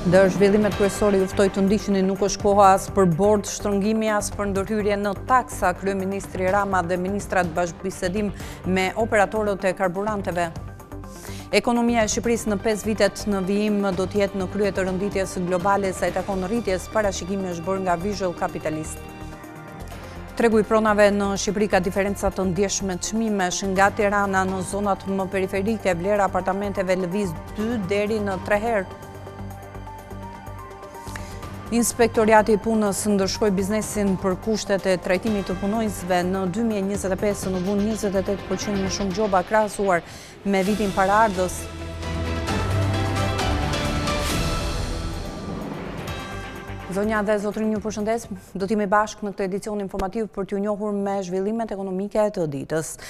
Ndër zhvillimet kryesore juftoi të ndiqni nuk është koha as për bord shtrëngimi as për ndërhyrje në taksa. Kryeministri Rama dhe ministrat bashkëbisedim me operatorët e karburanteve. Ekonomia e Shqipërisë në 5 vitet në vijim do të jetë në krye të rënditjes globale sa i takon rritjes. Parashikimi është bërë nga Visual Capitalist. Tregu i pronave në Shqipëri ka diferenca të ndjeshme çmimesh. Nga Tirana në zonat më periferike vlera apartamenteve lëviz 2 deri në 3 herë. Inspektoriati i punës ndërshkoi biznesin për kushtet e trajtimit të punonjësve. Në 2025 në vun 28% më shumë gjoba krahasuar me vitin paraardhës. Zonja dhe zotrin, ju përshëndes. Do t'jemi bashkë në këtë edicion informativ për t'ju njohur me zhvillimet ekonomike të ditës.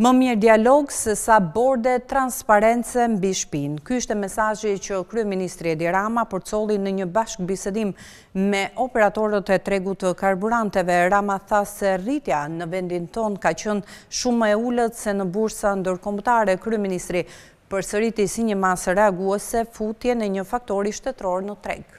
Më mirë dialog se sa borde transparence mbi shpinë. Ky ishte mesazhi që Kryeministri Edi Rama përcolli në një bashkëbisedim me operatorët e tregut të karburanteve. Rama tha se rritja në vendin ton ka qenë shumë më e ulët se në bursa ndërkombëtare. Kryeministri përsëriti si një masë reaguese futjen e një faktori shtetëror në treg.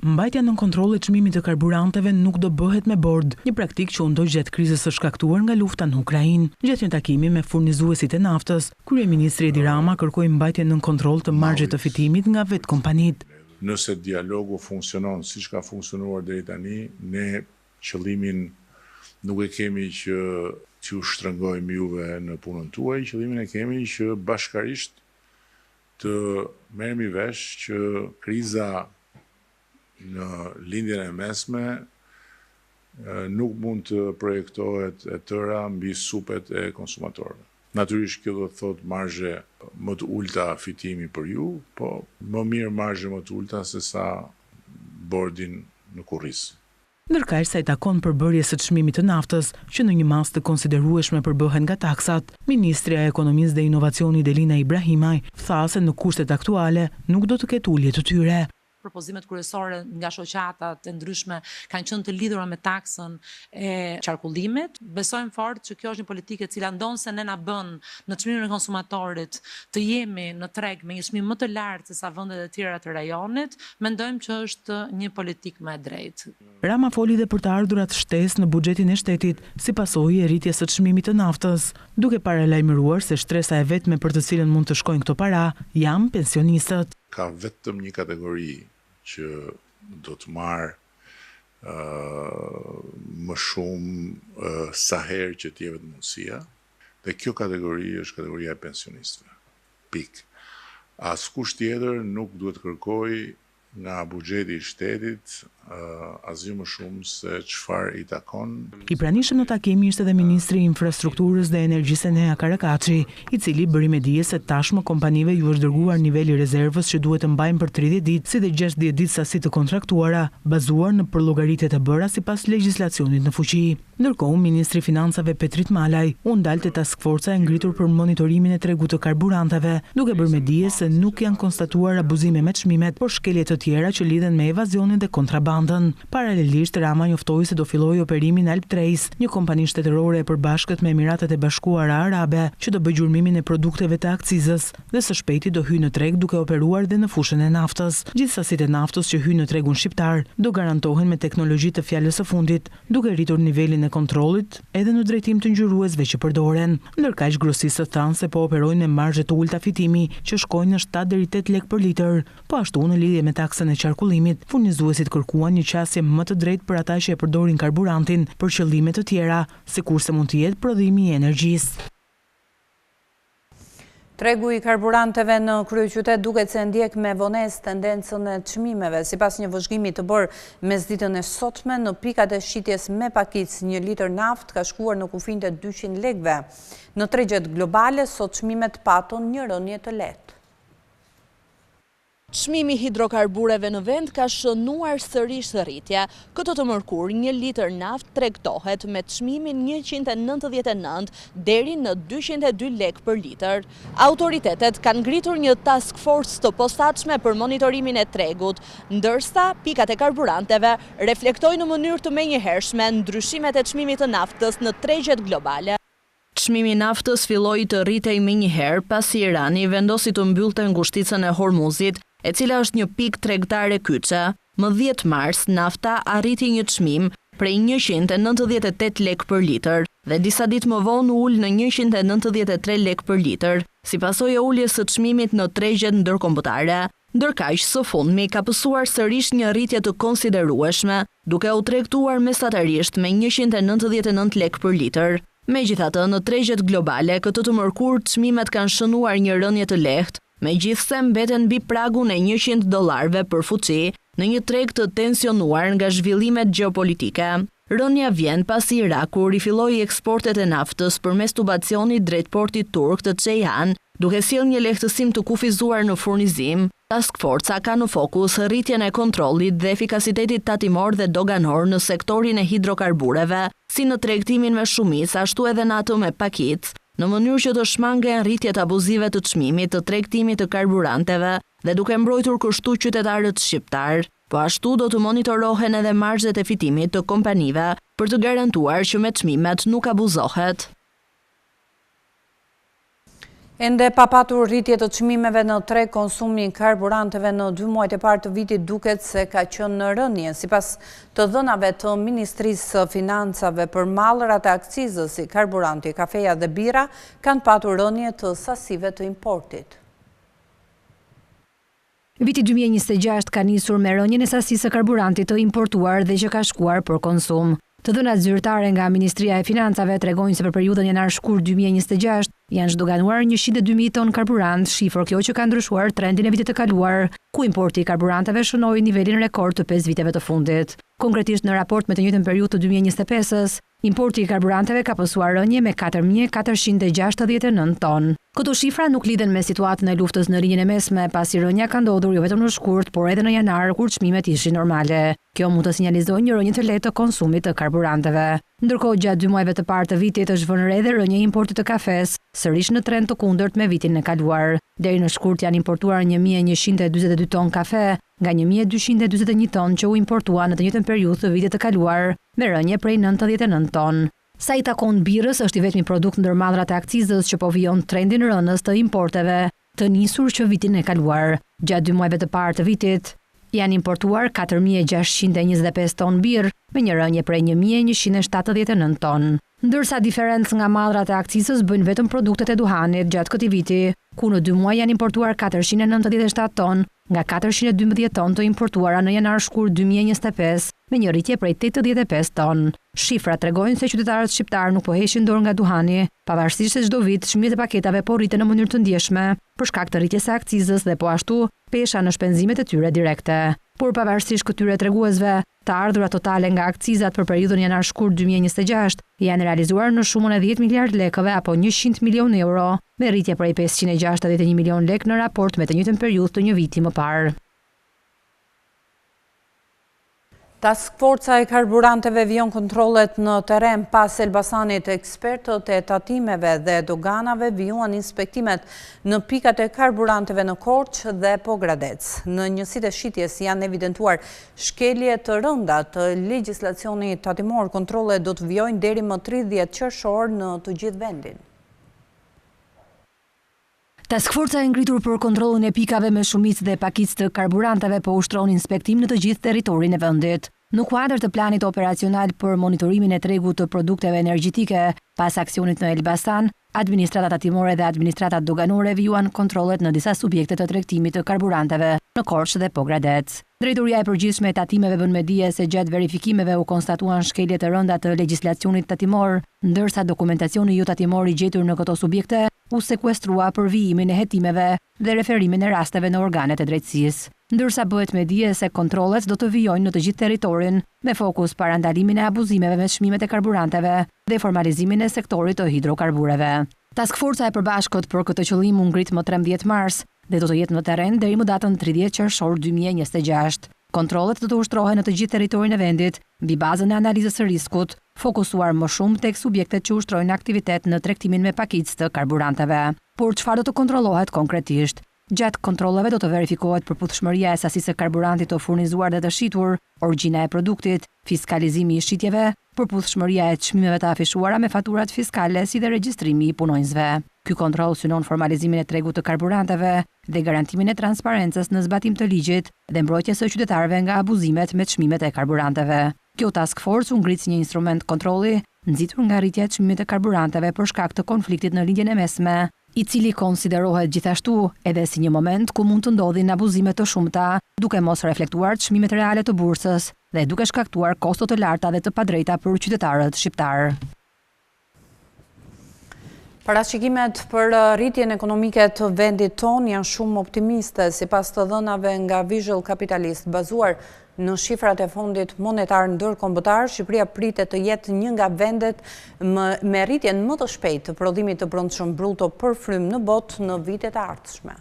Mbajtja nën kontroll e çmimit të karburanteve nuk do bëhet me bord, një praktikë që u ndoj gjatë krizës së shkaktuar nga lufta në Ukrainë. Gjatë një takimi me furnizuesit e naftës, Kryeministri Edi Rama kërkoi mbajtjen nën kontroll të margjit të fitimit nga vetë kompanitë. Nëse dialogu funksionon siç ka funksionuar deri tani, ne qëllimin nuk e kemi që t'ju shtrëngojmë juve në punën tuaj, qëllimin e kemi që bashkarisht të merremi vesh që kriza në lindjen e mesme nuk mund të projektohet e tëra mbi supet e konsumatorëve. Natyrisht kjo do të thotë marzhe më të ulta fitimi për ju, po më mirë marzhe më të ulta se sa bordin në kurriz. Ndërkaq sa i takon përbërjes së çmimit të naftës, që në një masë të konsiderueshme përbëhen nga taksat, Ministrja e Ekonomisë dhe Inovacionit Elina Ibrahimaj tha se në kushtet aktuale nuk do të ketë ulje të tyre. Propozimet kryesore nga shoqatat e ndryshme kanë qenë të lidhura me taksën e qarkullimit. Besojmë fort që kjo është një politikë e cila ndonse ne na bën në çmimin e konsumatorit të jemi në treg me një çmim më të lartë se sa vendet e tjera të rajonit, mendojmë që është një politikë më e drejtë. Rama foli dhe për të ardhurat shtesë në buxhetin e shtetit si pasojë e rritjes së çmimit të naftës, duke paralajmëruar se shtresa e vetme për të cilën mund të shkojnë këto para janë pensionistët. Ka vetëm një kategori që do të marrë më shumë sa herë që të jepet mundësia, dhe kjo kategori është kategoria e pensionistëve. Pik. Askush tjetër nuk duhet kërkoj nga buxheti i shtetit asgjë më shumë se çfarë i takon. I pranishëm në takimin ishte edhe Ministri i Infrastrukturës dhe Energjisë Enea Karakaçi, i cili bëri me dije se tashmë kompanive ju është dërguar niveli rezervës që duhet të mbajnë për 30 ditë, si dhe 60 ditë sasi të kontraktuara, bazuar në përllogaritet e bëra sipas legjislacionit në fuqi. Ndërkohë, Ministri i Financave Petrit Malaj u ndalte task forca e ngritur për monitorimin e tregut të karburanteve, duke bërë me dije se nuk janë konstatuar abuzime me çmimet, por shkelje të tjera që lidhen me evazionin dhe kontrabandën. Paralelisht, Rama njoftoi se do fillojë operimin Alp Trace, një kompani shtetërore e përbashkët me Emiratet e Bashkuara Arabe, që do bëjë gjurmimin e produkteve të akcizës dhe së shpejti do hyjë në treg duke operuar dhe në fushën e naftës. Gjithsasitë e naftës që hyjnë në tregun shqiptar do garantohen me teknologji të fjalës së fundit, duke rritur nivelin e kontrollit edhe në drejtim të ngjyruesve që përdoren. Ndërkaq grossistët thanë se po operojnë me marzhe të ulta fitimi që shkojnë në 7 deri 8 lekë për litër. Po ashtu në lidhje me taksën e qarkullimit, furnizuesit kërkuan një qasje më të drejtë për ata që e përdorin karburantin për qëllime të tjera, sikurse mund të jetë prodhimi i energjisë. Tregu i karburanteve në kryeqytet duket se ndjek me vonesë tendencën e çmimeve. Sipas një vëzhgimi të bërë mesditën e sotme, në pikat e shitjes me pakicë, 1 litër naftë ka shkuar në kufijtë e 200 lekëve. Në tregjet globale, sot çmimet patën një rënje të lehtë. Çmimi hidrokarbureve në vend ka shënuar sërish rritje. Këtë të mërkur, 1 litër naftë tregtohet me çmimin 199 deri në 202 lekë për litër. Autoritetet kanë ngritur një task force të posaçme për monitorimin e tregut, ndërsa pikat e karburanteve reflektojnë në mënyrë të menjëhershme ndryshimet e çmimit të naftës në tregjet globale. Çmimi i naftës filloi të rritej menjëherë pasi Irani vendosi të mbyllte ngushticën e Hormuzit, e cila është një pikë tregtare kyçe. Më 10 mars, nafta arriti një çmim prej 198 lek për litër dhe disa ditë më vonë ul në 193 lek për litër, si pasojë e uljes së çmimit në tregjet ndërkombëtare. Ndërkaq, së fundmi ka pësuar sërish një rritje të konsiderueshme, duke u tregtuar mesatarisht me 199 lek për litër. Megjithatë, në tregjet globale, këtë të mërkur çmimet kanë shënuar një rënje të lehtë, megjithse mbeten mbi pragun e $100 për fuqi, në një treg të tensionuar nga zhvillimet gjeopolitike. Rënja vjen pasi Iraku rifilloi eksportet e naftës përmes tubacionit drejt portit turk të Ceyhan, duke sjellë një lehtësim të kufizuar në furnizim. Task Forca ka në fokus rritjen e kontrollit dhe efikasitetit tatimor dhe doganor në sektorin e hidrokarbureve, si në tregtimin me shumicë, ashtu edhe në atë me pakicë, në mënyrë që të shmangen rritjet abuzive të çmimit të tregtimit të karburanteve dhe duke mbrojtur kështu qytetarët shqiptar. Po ashtu do të monitorohen edhe marzhet e fitimit të kompanive për të garantuar që me çmimet nuk abuzohet. Ende pa patur rritje të çmimeve në treg, konsumi i karburanteve në 2 muajt e parë të vitit duket se ka qenë në rënje. Sipas të dhënave të Ministrisë së Financave, për mallrat e akcizës si karburanti, kafeja dhe bira kanë patur rënje të sasive të importit. Viti 2026 ka nisur me rënjen e sasisë së karburantit të importuar dhe që ka shkuar për konsum. Të dhënat zyrtare nga Ministria e Financave tregojnë se për periudhën janar-shkur 2026 janë zhdoganuar 102.000 ton karburant, shifër kjo që ka ndryshuar trendin e vitit të kaluar, ku importi i karburanteve shënoi nivelin rekord të 5 viteve të fundit. Konkretisht në raport me të njëjtën periudhë të 2025-s, importi i karburanteve ka pësuar rënje me 4.469 ton. Këto shifra nuk lidhen me situatën e luftës në rinjën e mesme, pasi rënja ka ndodhur jo vetëm në shkurt, por edhe në janar kur çmimet ishin normale. Kjo mund të sinjalizojë një rënje të lehtë të konsumit të karburanteve. Ndërkohë, gjatë 2 muajve të parë të vitit është vënë re edhe rënja e importit të kafes, sërish në trend të kundërt me vitin e kaluar. Deri në shkurt janë importuar 1.142 ton kafe, nga 1.241 ton që u importua në të njëjtën periudhë të vitit të kaluar, me rënje prej 99 ton. Sa i takon birës, është i vetmi produkt ndër mallrat e akcizës që po vijon trendin rënës të importeve, të nisur që vitin e kaluar. Gjatë 2 muajve të parë të vitit, janë importuar 4.625 ton birë, me një rënje prej 1.179 ton. Ndërsa diferencë nga mallrat e akcizës bëjnë vetëm produktet e duhanit gjatë këtij viti, ku në 2 muaj janë importuar 497 ton, nga 412 ton të importuara në janar-shkur 2025, me një rritje prej 85 ton. Shifrat tregojnë se qytetarët shqiptar nuk po heqin dorë nga duhani, pavarësisht se çdo vit çmimet e paketave po rriten në mënyrë të ndjeshme për shkak të rritjes së akcizës dhe po ashtu pesha në shpenzimet e tyre direkte. Por pavarësisht këtyre treguesve, të ardhurat totale nga akcizat për periudhën janar-shkur 2026 janë realizuar në shumën e 10 miliard lekëve apo 100 milion euro, me rritje prej 561 milion lek në raport me të njëjtën periudhë të një viti më parë. Task Forca e karburanteve vijon kontrollet në terren pas Elbasanit. Ekspertët e tatimeve dhe doganave vijuan inspektimet në pikat e karburanteve në Korçë dhe Pogradec. Në njësitë e shitjes janë evidentuar shkelje të rënda të legjislacionit tatimor. Kontrollet do të vijojnë deri më 30 qershor në të gjithë vendin. Task Forca e ngritur për kontrollin e pikave me shumicë dhe pakicë të karburanteve po ushtron inspektim në të gjithë territorin e vendit. Në kuadër të planit operacional për monitorimin e tregut të produkteve energjetike, pas aksionit në Elbasan, administratat tatimore dhe administratat doganore vijuan kontrollet në disa subjekte të tregtimit të karburanteve në Korçë dhe Pogradec. Drejtoria e përgjithshme e tatimeve bën me dije se gjatë verifikimeve u konstatuan shkelje të rënda të legjislacionit tatimor, ndërsa dokumentacioni jo tatimor i gjetur në këto subjekte u sekuestrua për vijimin e hetimeve dhe referimin e rasteve në organet e drejtësisë. Ndërsa bëhet me dije se kontrollet do të vijojnë në të gjithë territorin, me fokus parandalimin e abuzimeve me çmimet e karburanteve dhe formalizimin e sektorit të hidrokarbureve. Task Forca e përbashkët për këtë qëllim u ngrit më 13 mars dhe do të jetë në terren deri më datën 30 qershor 2026. Kontrollet do të ushtrohen në të gjithë territorin e vendit, mbi bazën e analizës së riskut, fokusuar më shumë tek subjektet që ushtrojnë aktivitet në tregtimin me pakicë të karburanteve. Por çfarë do të kontrollohet konkretisht? Gjatë kontrollave do të verifikohet përputhshmëria e sasisë së karburantit të furnizuar dhe të shitur, origjina e produktit, fiskalizimi i shitjeve, përputhshmëria e çmimeve të afishuara me faturat fiskale si dhe regjistrimi i punonjësve. Ky kontroll synon formalizimin e tregut të karburanteve dhe garantimin e transparencës në zbatim të ligjit dhe mbrojtjes së qytetarëve nga abuzimet me çmimet e karburanteve. Kjo task force u ngrit si një instrument kontrolli, nxitur nga rritja e çmimit të karburanteve për shkak të konfliktit në lindjen e mesme, i cili konsiderohet gjithashtu edhe si një moment ku mund të ndodhin abuzime të shumta, duke mos reflektuar çmimet reale të bursës dhe duke shkaktuar kosto të larta dhe të padrejta për qytetarët shqiptar. Parashikimet për rritjen ekonomike të vendit ton janë shumë optimiste, sipas të dhënave nga Visual Capitalist. Bazuar në shifrat e Fondit Monetar Ndërkombëtar, Shqipëria pritet të jetë një nga vendet me rritjen më të shpejtë të prodhimit të brendshëm bruto për frym në botë në vitet e ardhshme.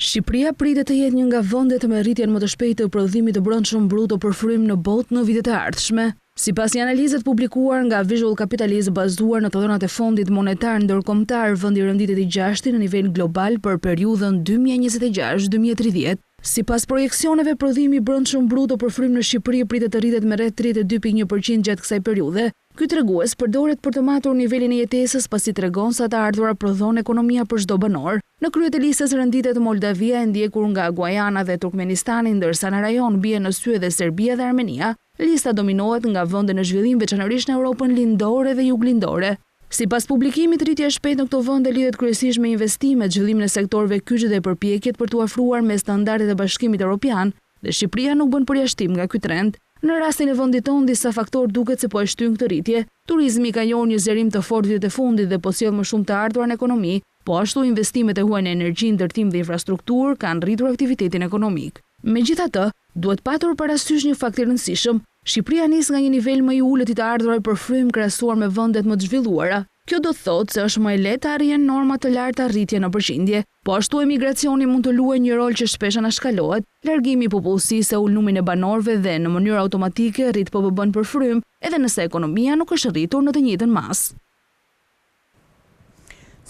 Shqipëria pritet të jetë një nga vendet me rritjen më të shpejtë të prodhimit të brendshëm bruto për frym në botë në vitet e ardhshme. Sipas një analizet publikuar nga Visual Capitalist bazuar në të dhënat e Fondit Monetar Ndërkombëtar, vendi renditet i 6 në nivel global për periudhën 2026-2030. Sipas projeksioneve, prodhimi i brendshëm bruto për frym në Shqipëri pritet të rritet me rreth 32.1% gjatë kësaj periudhe. Ky tregues përdoret për të matur nivelin e jetesës, pasi tregon sa të ardhurat prodhon ekonomia për çdo banor. Në krye të listës renditet Moldavia, e ndjekur nga Guajana dhe Turkmenistani, ndërsa në rajon bien në sy edhe Serbia dhe Armenia. Lista dominohet nga vende në zhvillim, veçanërisht në Europën lindore dhe juglindore. Sipas publikimit, rritja e shpejtë në këto vende lidhet kryesisht me investimet, zhvillimin e sektorëve kyçe dhe përpjekjet për t'u afruar me standardet e Bashkimit Evropian, dhe Shqipëria nuk bën përjashtim nga ky trend. Në rastin e vendit tonë, disa faktorë duket se po e shtyn këtë rritje. Turizmi ka njohur një zgjerim të fortë vitet e fundit dhe po sjell më shumë të ardhurar në ekonomi, po ashtu investimet e huaja në energji, ndërtim dhe infrastrukturë kanë rritur aktivitetin ekonomik. Megjithatë, duhet patur parasysh një fakt i rëndësishëm. Shqipëria nis nga një nivel më i ulët i të ardhurar për frym krahasuar me vendet më të zhvilluara. Kjo do të thotë se është më e lehtë të arrihen norma të larta rritje në përqindje, po ashtu emigracioni mund të luajë një rol që shpesh anashkalohet, largimi i popullsisë e ulnumin e banorëve dhe në mënyrë automatike rrit PBB-n për frym, edhe nëse ekonomia nuk është rritur në të njëjtën masë.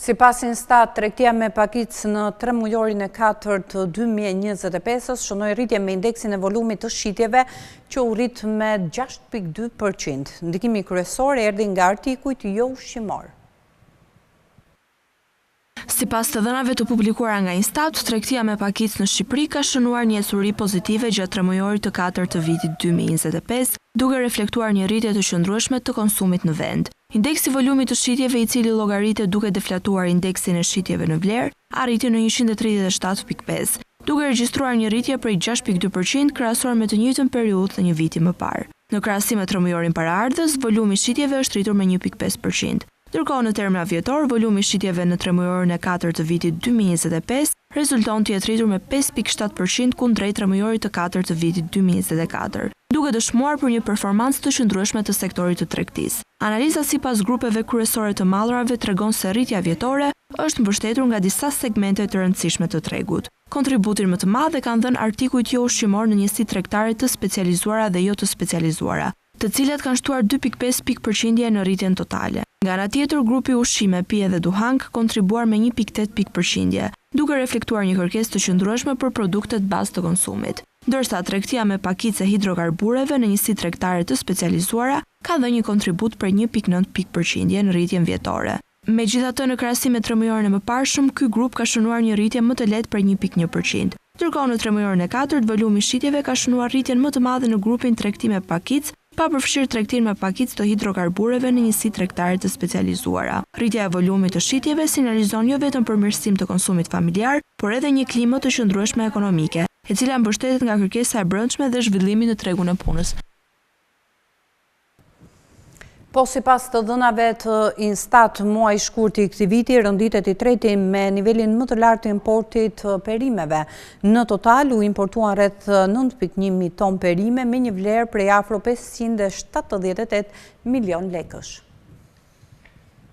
Sipas Instat, tregtia me pakicë në 3 mujorin e 4 të 2025 shënoi rritje me indeksin e volumit të shitjeve që u rrit me 6.2%. Ndikimi kryesor erdhi nga artikujt jo ushqimor. Sipas të dhënave të publikuara nga Instat, tregtia me pakicë në Shqipëri ka shënuar një ecuri pozitive gjatë 3 mujorit të 4 të vitit 2025, duke reflektuar një rritje të qëndrueshme të konsumit në vend. Indeksi volumit të shitjeve, i cili llogaritet duke deflatuar indeksin e shitjeve në vlerë, arriti në 137.5, duke regjistruar një rritje prej 6.2% krahasuar me të njëjtën periudhë të një viti më parë. Në krahasim me 3 mujorin paraardhës, volumi i shitjeve është rritur me 1.5%. Ndërkohë në terma vjetor, volumi i shitjeve në 3 mujorin e 4 të vitit 2025 rezulton të jetë rritur me 5.7% kundrejt 3 mujorit të 4 të vitit 2024, duke dëshmuar për një performancë të qëndrueshme të sektorit të tregtisë. Analiza sipas grupeve kryesore të mallrave tregon se rritja vjetore është mbështetur nga disa segmente të rëndësishme të tregut. Kontributin më të madh e kanë dhënë artikujt jo ushqimor në njësitë tregtare të specializuara dhe jo të specializuara, të cilat kanë shtuar 2.5 pikë në rritjen totale. Nga ana tjetër, grupi ushqime, pije dhe duhan ka kontribuar me 1.8 pikë, duke reflektuar një kërkesë të qëndrueshme për produktet bazë të konsumit. Ndërsa tregtia me pakicë e hidrokarbureve në njësitë tregtare të specializuara ka dhënë një kontribut për 1.9 pikë në rritjen vjetore. Megjithatë, në krahasim me 3 mujorin e mëparshëm, ky grup ka shënuar një rritje më të lehtë për 1.1%. Ndërkohë në 3 mujorin e 4, volumi i shitjeve ka shënuar rritjen më të madhe në grupin tregti me pakicë, pa përfshirë tregtin me pakicë të hidrokarbureve në njësitë tregtare të specializuara. Rritja e volumit të shitjeve sinjalizon jo vetëm përmirësim të konsumit familjar, por edhe një klimë të qëndrueshme ekonomike, e cila mbështetet nga kërkesa e brendshme dhe zhvillimi në tregun e punës. Po sipas të dhënave të Instat, muaj i shkurtë i këtij viti rënditet i treti me nivelin më të lartë të importit të perimeve. Në total u importuan rreth 9.1 mijë ton perime me një vlerë prej afro 578 milion lekësh.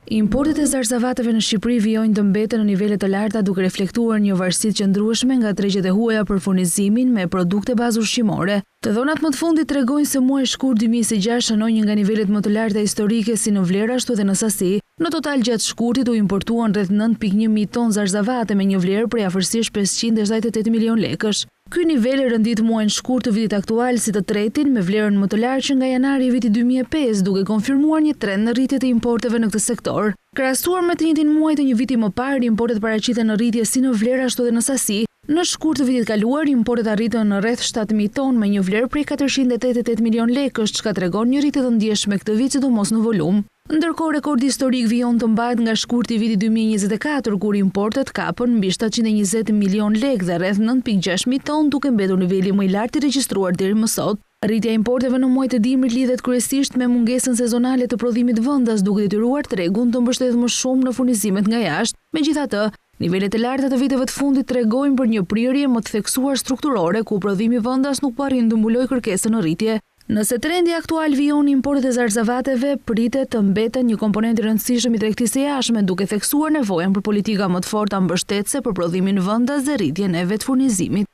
Importet e zarzavateve në Shqipëri vijojnë të mbeten në nivele të larta, duke reflektuar një varësi të qëndrueshme nga tregjet e huaja për furnizimin me produkte bazë ushqimore. Të dhënat më të fundit tregojnë se muaji i shkurtë 2026 shënoi një nga nivelet më të larta historike si në vlerë ashtu edhe në sasi, Në total gjatë shkurtit u importuan rreth 9.1 mijë tonë zarzavate me një vlerë prej afërsisht 578 milion lekësh. Ky nivel rendit muajin shkurt të vitit aktual si të tretin me vlerën më të lartë që nga janari i vitit 2005, duke konfirmuar një trend në rritje të importeve në këtë sektor. Krahasuar me të njëjtin muaj të një viti më parë, importet paraqiten në rritje si në vlerë ashtu edhe në sasi. Në shkurt të vitit kaluar, importet arritën në rreth 7.000 tonë me një vlerë prej 488 milion lekësh, çka tregon një rritje të ndjeshme këtë vit, sidomos në volum. Ndërkohë, rekordi historik vijon të mbahet nga shkurti i vitit 2024, kur importet kapën mbi 720 milion lekë dhe rreth 9.6 mijë tonë, duke mbetur niveli më i lartë i regjistruar deri më sot. Rritja e importeve në muajt e dimrit lidhet kryesisht me mungesën sezonale të prodhimit vendas, duke detyruar tregun të mbështetet më shumë në furnizimet nga jashtë. Megjithatë, nivelet e larta të viteve të fundit tregojnë për një prirje më të theksuar strukturore, ku prodhimi vendas nuk po arrin të mbulojë kërkesën në rritje. Nëse trendi aktual vijon importet e zarzavateve, pritet të mbeten një komponent i rëndësishëm i tregtisë së jashtme, duke theksuar nevojën për politika më të forta mbështetëse për prodhimin vendas dhe rritjen e vetfurnizimit.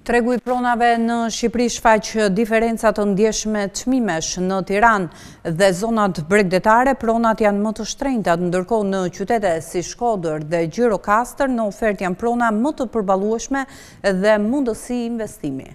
Tregu i pronave në Shqipëri shfaq diferenca të ndjeshme çmimesh. Në Tiranë dhe zonat bregdetare pronat janë më të shtrenjta, ndërkohë në qytete si Shkodër dhe Gjirokastër në ofertë janë prona më të përballueshme dhe mundësi investimi.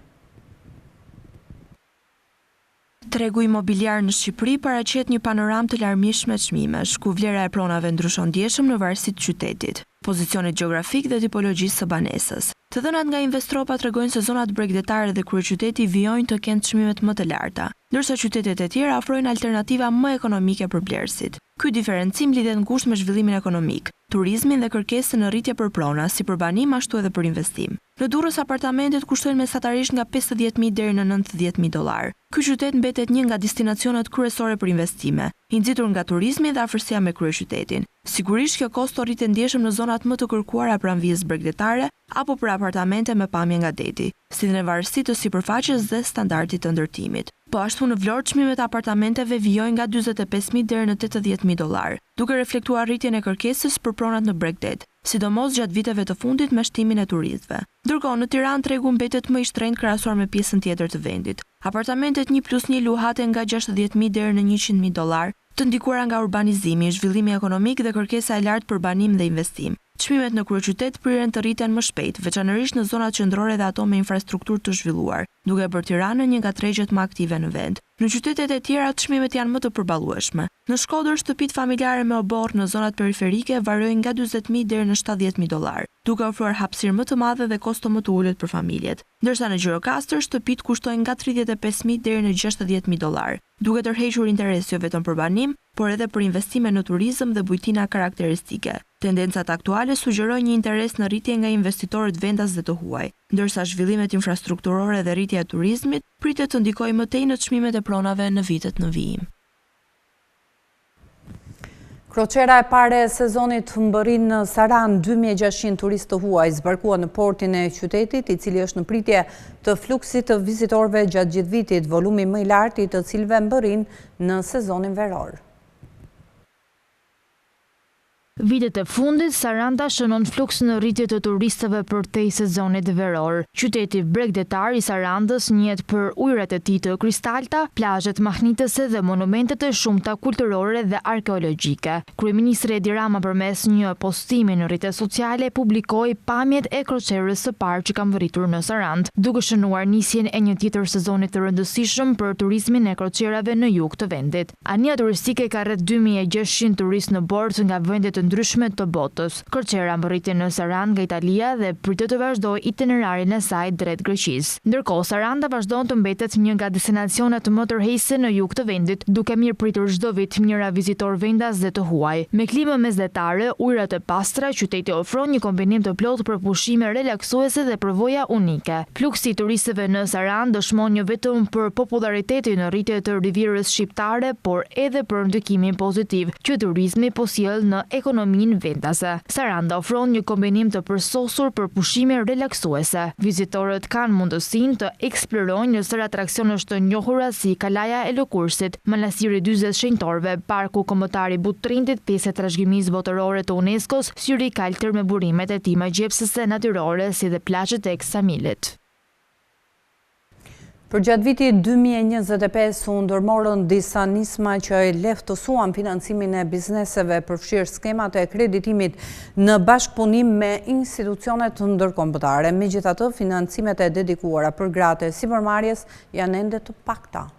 Tregu imobiliar në Shqipëri paraqet një panoramë të larmishme çmimesh, ku vlera e pronave ndryshon ndjeshëm në varësi të qytetit, pozicionit gjeografik dhe tipologjisë së banesës. Të dhënat nga Investropa tregojnë se zonat bregdetare dhe kryeqyteti vijojnë të kenë çmimet më të larta, ndërsa qytetet e tjera ofrojnë alternativa më ekonomike për blerësit. Ky diferencim lidhet ngushtë me zhvillimin ekonomik, turizmin dhe kërkesën në rritje për prona, si për banim ashtu edhe për investim. Në Durrës apartamentet kushtojnë mesatarisht nga $50.000 deri në $90.000. Ky qytet mbetet një nga destinacionet kryesore për investime, i nxitur nga turizmi dhe afërsia me kryeqytetin. Sigurisht kjo kosto rritet ndjeshëm në zonat më të kërkuara pranë vijës bregdetare apo për apartamente me pamje nga deti, si në varësi të sipërfaqes dhe standardit të ndërtimit. Po ashtu në Vlorë çmimet e apartamenteve vijojnë nga $45.000 deri në $80.000, duke reflektuar rritjen e kërkesës për pronat në bregdet, sidomos gjatë viteve të fundit me shtimin e turistëve. Ndërkohë në Tiranë tregu mbetet më i shtrenjtë krahasuar me pjesën tjetër të vendit. Apartamentet 1+1 luhaten nga $60.000 deri në $100.000, të ndikuara nga urbanizimi, zhvillimi ekonomik dhe kërkesa e lartë për banim dhe investim. Çmimet në kryeqytet priren të rriten më shpejt, veçanërisht në zonat qendrore dhe ato me infrastrukturë të zhvilluar, duke bërë Tiranën një nga tregjet më aktive në vend. Në qytetet e tjera çmimet janë më të përballueshme. Në Shkodër shtëpitë familjare me oborr në zonat periferike varojnë nga $40.000 deri në $70.000, duke ofruar hapësirë më të madhe dhe kosto më të ulët për familjet. Ndërsa në Gjirokastër shtëpitë kushtojnë nga $35.000 deri në $60.000, duke tërhequr interes jo vetëm për banim, por edhe për investime në turizëm dhe bujtina karakteristike. Tendencat aktuale sugjerojnë një interes në rritje nga investitorët vendas dhe të huaj, ndërsa zhvillimet infrastrukturore dhe rritja e turizmit pritet të ndikojë më tej në çmimet e pronave në vitet në vijim. Kroqera e pare e sezonit mbërrin në Saran 2600 turistë të huaj zbarkuan në portin e qytetit, i cili është në pritje të fluksit të vizitorëve gjatë gjithë vitit, volumi më i lartë i të cilëve mbërrin në sezonin veror. Vitet e fundit, Saranda shënon fluks në rritje të turistëve për te sezonit veror. Qyteti bregdetar i Sarandës njihet për ujërat e tij të kristalta, plazhet mahnitëse dhe monumentet e shumta kulturore dhe arkeologjike. Kryeministri Edi Rama përmes një postimi në rrjetet sociale publikoi pamjet e kroqerës së parë që ka mbërritur në Sarandë, duke shënuar nisjen e një tjetër sezoni të rëndësishëm për turizmin e kroqerave në jug të vendit. Ania turistike ka rreth 2600 turistë në bord nga vendet ndryshme të botës. Kroqera mbërritet në Sarandë nga Italia dhe pritet të vazhdojë itinerarin e saj drejt Greqisë. Ndërkohë Saranda vazhdon të mbetet një nga destinacionet më tërheqëse në jug të vendit, duke mirëpritur çdo vit mijëra vizitor vendas dhe të huaj. Me klimë mesdhetare, ujërat e pastra, qyteti ofron një kombinim të plotë për pushime relaksuese dhe përvoja unike. Fluksi i turistëve në Sarandë dëshmon jo vetëm për popularitetin në rritje të rivierës shqiptare, por edhe për ndikimin pozitiv që turizmi po sjell në ekonominë vendase. Saranda ofron një kombinim të përsosur për pushime relaksuese. Vizitorët kanë mundësinë të eksplorojnë një sër atraksionesh të njohura si Kalaja e Lëkursit, Manastiri 40 shenjtorëve, Parku Kombëtar i Butrindit, pjesë e trashëgimisë botërore të UNESCO-s, syri i kaltër me burimet e tij magjepsëse natyrore si dhe plazhet e Eksamilit. Përgjatë vitit 2025 u ndërmorën disa nisma që lehtësuan financimin e bizneseve, përfshirë skemat e kreditimit në bashkëpunim me institucionet ndërkombëtare. Megjithatë, financimet e dedikuara për gratë e sipërmarrjes janë ende të pakta.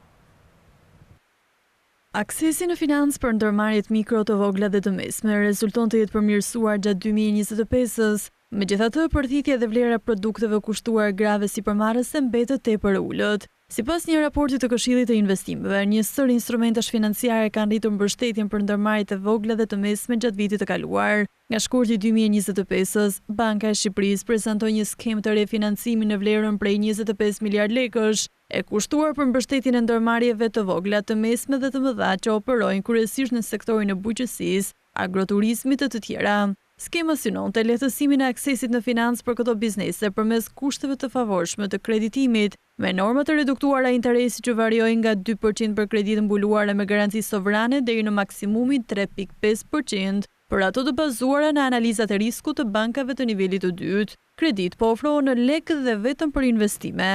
Aksesi në financë për ndërmarrjet mikro, të vogla dhe të mesme rezulton të jetë përmirësuar gjatë 2025-s. Megjithatë, përthithja dhe vlera produkteve kushtuar grave sipërmarrëse mbetet tepër e ulët. Sipas një raporti të Këshillit të Investimeve, një sër instrumentash financiare kanë rritur mbështetjen për ndërmarrjet e vogla dhe të mesme gjatë vitit të kaluar. Nga shkurti 2025-s, Banka e Shqipërisë prezantoi një skemë të refinancimi në vlerën prej 25 miliard lekësh, e kushtuar për mbështetjen e ndërmarrjeve të vogla, të mesme dhe të mëdha që operojnë kryesisht në sektorin e bujqësisë, agroturizmit e të tjera. Skema synonte lehtësimin e aksesit në financë për këto biznese përmes kushteve të favorshme të kreditimit, me norma të reduktuara interesi që variojnë nga 2% për kreditë mbuluara me garanci sovrane deri në maksimumin 3.5%, për ato të bazuara në analizat e riskut të bankave të nivelit të dytë. Kredit po ofrohen në lekë dhe vetëm për investime.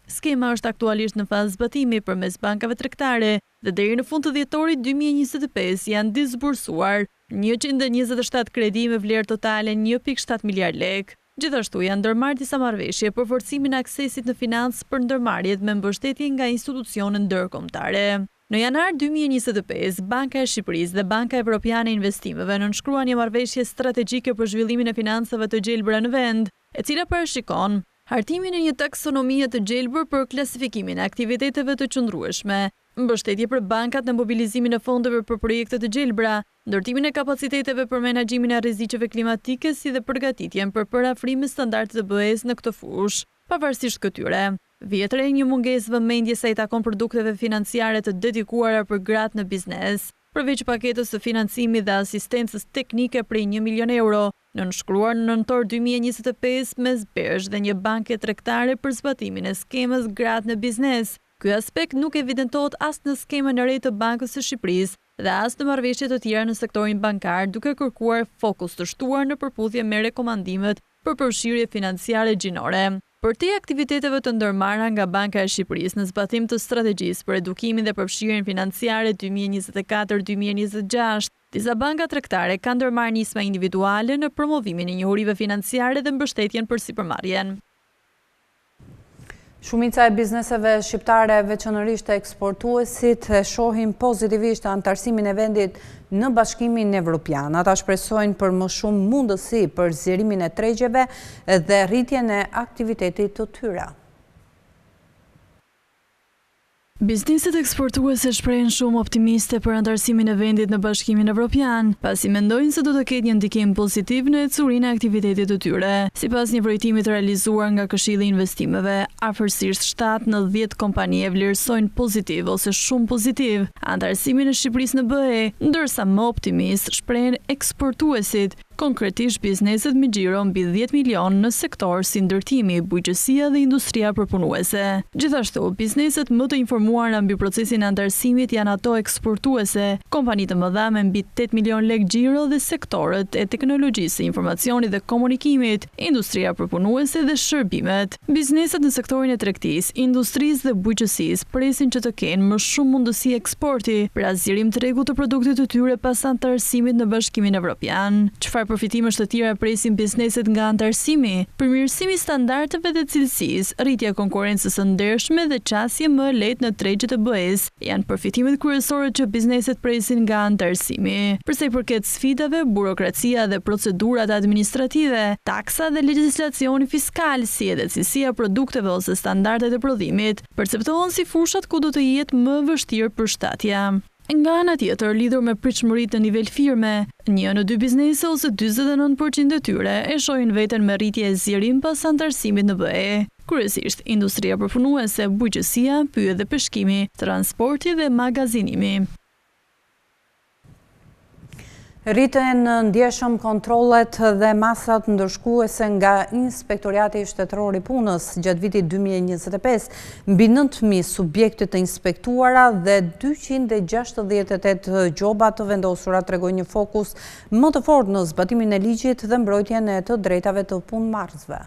Skema është aktualisht në fazë zbatimi përmes bankave tregtare dhe deri në fund të dhjetorit 2025 janë disbursuar 127 kredi me vlerë totale 1.7 miliard lekë. Gjithashtu janë ndërmarrë disa marrëveshje për forcimin e aksesit në financë për ndërmarrjet me mbështetje nga institucione ndërkombëtare. Në janar 2025, Banka e Shqipërisë dhe Banka Evropiane e Investimeve nënshkruan një marrëveshje strategjike për zhvillimin e financave të gjelbra në vend, e cila parashikon hartimin e një taksonomie të gjelbër për klasifikimin e aktiviteteve të qëndrueshme, mbështetje për bankat në mobilizimin e fondeve për projekte të gjelbra, ndërtimin e kapaciteteve për menaxhimin e rreziqeve klimatike si dhe përgatitjen për parafrimin e standardeve të BE-s në këtë fushë. Pavarësisht këtyre, vjetër e një mungesë vëmendje sa i takon produkteve financiare të dedikuara për gratë në biznes, përveç paketës së financimit dhe asistencës teknike prej 1 milion euro, nënshkruar në nëntor 2025 mes BERSH dhe një banke tregtare për zbatimin e skemës gratë në biznes. Ky aspekt nuk evidentohet as në skemën e re të Bankës së Shqipërisë dhe as në marrëveshje të tjera në sektorin bankar, duke kërkuar fokus të shtuar në përputhje me rekomandimet për përfshirje financiare gjinore. Për te aktiviteteve të ndërmarra nga Banka e Shqipërisë në zbatim të strategjisë për edukimin dhe përfshirjen financiare 2024-2026, disa banka tregtare kanë ndërmarrë nisma individuale në promovimin e njohurive financiare dhe mbështetjen për sipërmarrjen. Shumica e bizneseve shqiptare, veçanërisht eksportuesit, shohin pozitivisht antarësimin e vendit në Bashkimin Evropian. Ata shpresojnë për më shumë mundësi për zgjerimin e tregjeve dhe rritjen e aktivitetit të tyre. Bizneset eksportuese shprehen shumë optimiste për antarësimin e vendit në Bashkimin Evropian, pasi mendojnë se do të ketë një ndikim pozitiv në ecurinë e aktivitetit të tyre. Sipas një projektimi të realizuar nga Këshilli i Investimeve, afërsisht 7 në 10 kompani e vlerësojnë pozitiv ose shumë pozitiv antarësimin e Shqipërisë në BE, ndërsa më optimist shprehen eksportuesit, konkretisht bizneset me xhiro mbi 10 milion në sektor si ndërtimi, bujqësia dhe industria përpunuese. Gjithashtu, bizneset më të informuara mbi procesin e antarësimit janë ato eksportuese, kompani të mëdha me mbi 8 milion lek xhiro dhe sektorët e teknologjisë, informacionit dhe komunikimit, industria përpunuese dhe shërbimet. Bizneset në sektorin e tregtisë, industrisë dhe bujqësisë presin që të kenë më shumë mundësi eksporti për zgjerim të rregullt të produktit të tyre pas antarësimit në Bashkimin Evropian. Çfarë përfitimesh të tjera presin bizneset nga antarësimi? Përmirësimi i standardeve dhe cilësisë, rritja e konkurrencës së ndershme dhe çastje më lehtë në tregjet e BE-s janë përfitimet kryesore që bizneset presin nga antarësimi. Përsa i përket sfidave, burokracia dhe procedurat administrative, taksa dhe legjislacioni fiskal, si edhe cilësia e produkteve ose standardet e prodhimit, perceptohen si fushat ku do të jetë më vështirë përshtatja. Nga ana tjetër, lidhur me pritshmëritë në nivel firme, 1 në 2 biznese ose 49% e tyre e shohin veten me rritje e zgjerim pas antarësimit në BE. Kryesisht industria përpunuese, bujqësia, pyjet dhe peshkimi, transporti dhe magazinimi. Rriten ndjeshëm kontrollet dhe masat ndërshkuese nga Inspektorati Shtetëror i Punës gjatë vitit 2025, mbi 9.000 subjekte të inspektuara dhe 268 gjoba të vendosura tregojnë një fokus më të fortë në zbatimin e ligjit dhe mbrojtjen e të drejtave të punëmarrësve.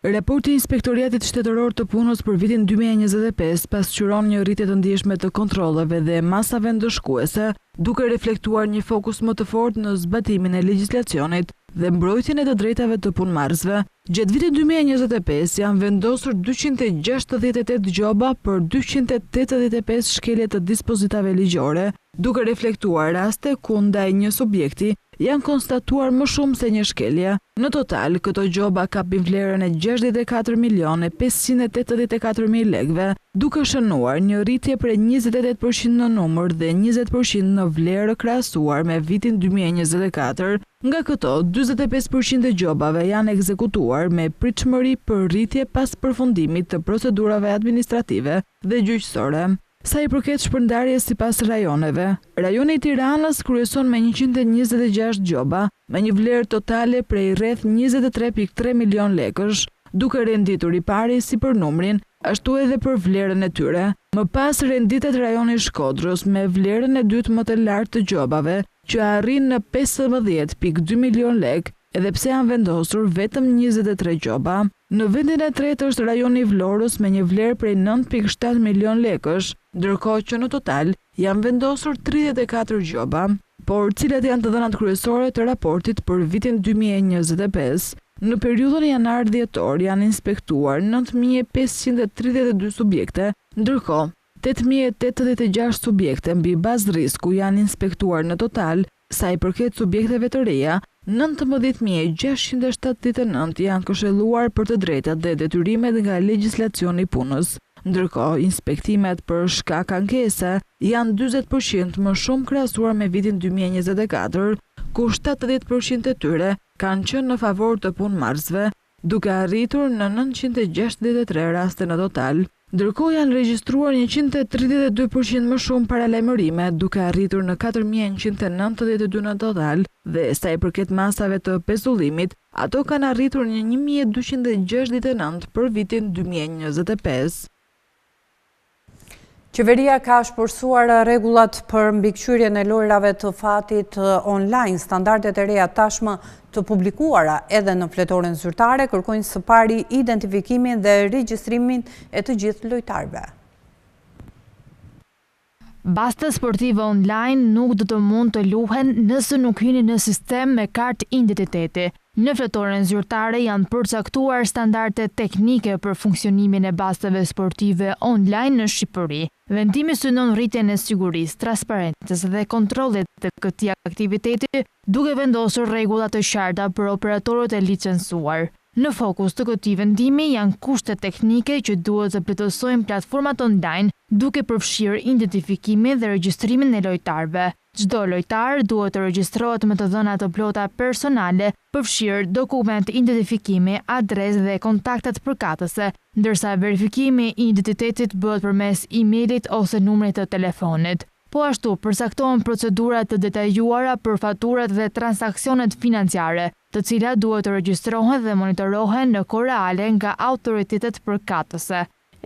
Raporti i Inspektoriatit Shtetëror të Punës për vitin 2025 pasqyron një rritje të ndjeshme të kontrolleve dhe masave ndëshkuese, duke reflektuar një fokus më të fortë në zbatimin e legjislacionit dhe mbrojtjen e të drejtave të punëmarrësve. Gjatë vitit 2025 janë vendosur 268 gjoba për 285 shkelje të dispozitave ligjore, duke reflektuar raste ku ndaj një subjekti janë konstatuar më shumë se një shkelje. Në total, këto gjoba kapin vlerën e 64.584.000 lekëve, duke shënuar një rritje prej 28% në numër dhe 20% në vlerë krahasuar me vitin 2024. Nga këto, 45% e gjobave janë ekzekutuar me pritshmëri për rritje pas përfundimit të procedurave administrative dhe gjyqësore. Sa i përket shpërndarjes sipas rajoneve, rajoni i Tiranës kryeson me 126 gjoba, me një vlerë totale prej rreth 23.3 milion lekësh, duke renditur i pari si për numrin, ashtu edhe për vlerën e tyre. Më pas renditet rajoni i Shkodrës me vlerën e dytë më të lartë të gjobave, që arrin në 15.2 milion lekë, edhe pse janë vendosur vetëm 23 gjoba. Në vendin e tretë është rajoni i Vlorës me një vlerë prej 9.7 milion lekësh, ndërkohë që në total janë vendosur 34 gjoba. Por cilat janë të dhënat kryesore të raportit për vitin 2025? Në periudhën janar-dhjetor janë inspektuar 9.532 subjekte, ndërkohë 8.086 subjekte mbi bazë risku janë inspektuar në total. Sa i përket subjekteve të reja, 19.679 janë këshilluar për të drejtat dhe detyrimet nga legjislacioni i punës. Ndërkohë, inspektimet për shkak ankese janë 40% më shumë krahasuar me vitin 2024, ku 70% e tyre kanë qenë në favor të punëmarrësve, duke arritur në 963 raste në total. Ndërkohë janë regjistruar 132% më shumë paralajmërime, duke arritur në 4.192 në total, dhe sa i përket masave të pezullimit, ato kanë arritur në 1.269 për vitin 2025. Qeveria ka shpërsuar rregullat për mbikëqyrjen e lojrave të fatit online. Standardet e reja tashmë të publikuara edhe në fletoren zyrtare kërkojnë së pari identifikimin dhe regjistrimin e të gjithë lojtarëve. Baste sportive online nuk do të mund të luhen nëse nuk hyni në sistem me kartë identiteti. Në fletoren zyrtare janë përcaktuar standarde teknike për funksionimin e basteve sportive online në Shqipëri. Vendimi synon rritjen e sigurisë, transparencës dhe kontrollit të këtij aktiviteti, duke vendosur rregulla të qarta për operatorët e licencuar. Në fokus të këtij vendimi janë kushtet teknike që duhet të plotësojnë platformat online, duke përfshirë identifikimin dhe regjistrimin e lojtarëve. Çdo lojtar duhet të regjistrohet me të dhëna të plota personale, përfshirë dokument identifikimi, adresë dhe kontaktet përkatëse, ndërsa verifikimi i identitetit bëhet përmes emailit ose numrit të telefonit. Po ashtu përcaktohen procedurat të detajuara për faturat dhe transaksionet financiare, të cilat duhet të regjistrohen dhe monitorohen në kohë reale nga autoritetet përkatëse.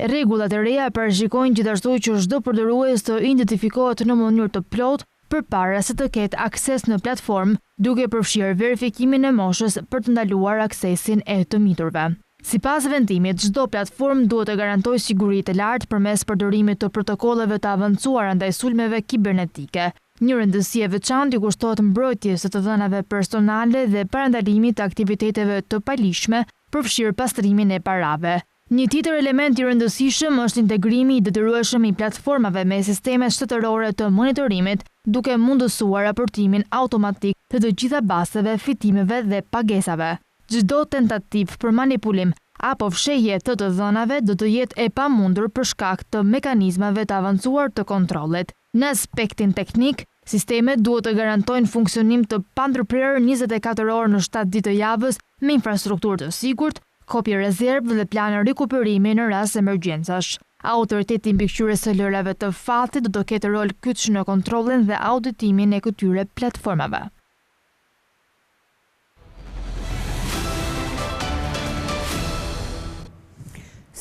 Rregullat e reja parashikojnë gjithashtu që çdo përdorues të identifikohet në mënyrë të plotë përpara se të ketë akses në platformë, duke përfshirë verifikimin e moshës për të ndaluar aksesin e të miturve. Sipas vendimit, çdo platformë duhet të garantojë siguri të lartë përmes përdorimit të protokolleve të avancuara ndaj sulmeve kibernetike. Një rëndësi e veçantë i kushtohet mbrojtjes së të dhënave personale dhe parandalimit të aktiviteteve të palishme, përfshirë pastrimin e parave. Një tjetër element i rëndësishëm është integrimi i detyrueshëm i platformave me sisteme shtetërore të monitorimit, duke mundësuar raportimin automatik të të gjitha basteve, fitimeve dhe pagesave. Çdo tentativë për manipulim apo fshehje të dhënave do të jetë e pamundur për shkak të mekanizmave të avancuar të kontrollit. Në aspektin teknik, sistemet duhet të garantojnë funksionim të pandërprerë 24 orë në 7 ditë të javës me infrastrukturë të sigurt, kopje rezervë dhe planë rikuperimi në rast emergjencash. Autoriteti mbikëqyrës së lojrave të fatit do të ketë rol kyç në kontrollin dhe auditimin e këtyre platformave.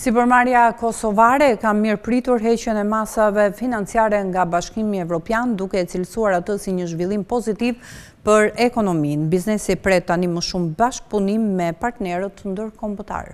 Sipërmarrja kosovare ka mirëpritur heqjen e masave financiare nga Bashkimi Evropian, duke e cilësuar atë si një zhvillim pozitiv për ekonominë. Biznesi pret tani më shumë bashkëpunim me partnerët ndërkombëtar.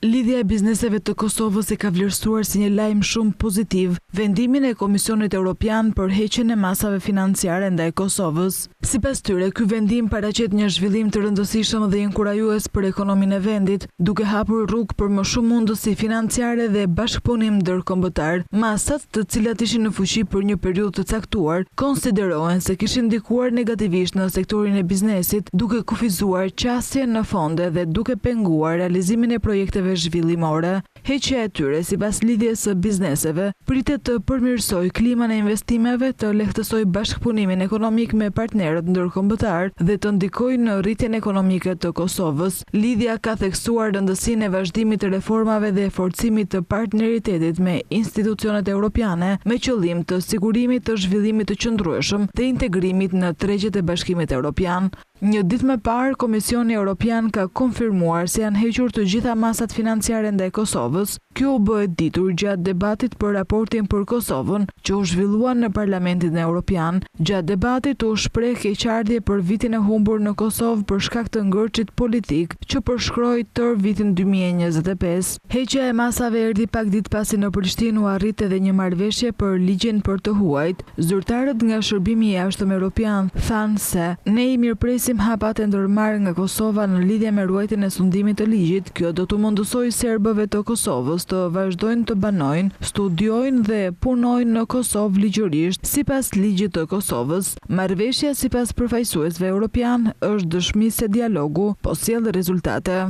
Lidhja e bizneseve të Kosovës e ka vlerësuar si një lajm shumë pozitiv vendimin e Komisionit Evropian për heqjen e masave financiare ndaj Kosovës. Sipas tyre, ky vendim paraqet një zhvillim të rëndësishëm dhe inkurajues për ekonominë e vendit, duke hapur rrugë për më shumë mundësi financiare dhe bashkëpunim ndërkombëtar. Masat, të cilat ishin në fuqi për një periudhë të caktuar, konsiderohen se kishin ndikuar negativisht në sektorin e biznesit, duke kufizuar qasjen në fonde dhe duke penguar realizimin e projekteve zhvillimore. Heqja e tyre, sipas lidhjes së bizneseve, pritet të përmirësoj kliman e investimeve, të lehtësoj bashkëpunimin ekonomik me partnerët ndërkombëtar dhe të ndikojë në rritjen ekonomike të Kosovës. Lidhja ka theksuar rëndësinë e vazhdimit të reformave dhe forcimit të partneritetit me institucionet europiane me qëllim të sigurimit të zhvillimit të qëndrueshëm dhe integrimit në tregjet e Bashkimit Evropian. Një ditë më parë, Komisioni Evropian ka konfirmuar se janë hequr të gjitha masat financiare ndaj Kosovës. Kjo u bë e ditur gjatë debatit për raportin për Kosovën, që u zhvillua në Parlamentin Evropian. Gjatë debatit u shpreh keqardhje për vitin e humbur në Kosovë për shkak të ngërçit politik që përshkroi tër vitin 2025. Heqja e masave erdhi pak ditë pasi në Prishtinë u arrit edhe një marrëveshje për ligjin për të huajt. Zyrtarët nga Shërbimi i Jashtëm Evropian thanë se ne i mirëpresim hapat e ndërmarrë nga Kosova në lidhje me ruajtjen e sundimit të ligjit. Kjo do të mundësojë serbëve të Kosovës të vazhdojnë të banojnë, studiojnë dhe punojnë në Kosovë ligjërisht sipas ligjit të Kosovës. Marrëveshja, sipas përfaqësuesve europian, është dëshmi se dialogu po sjell rezultate.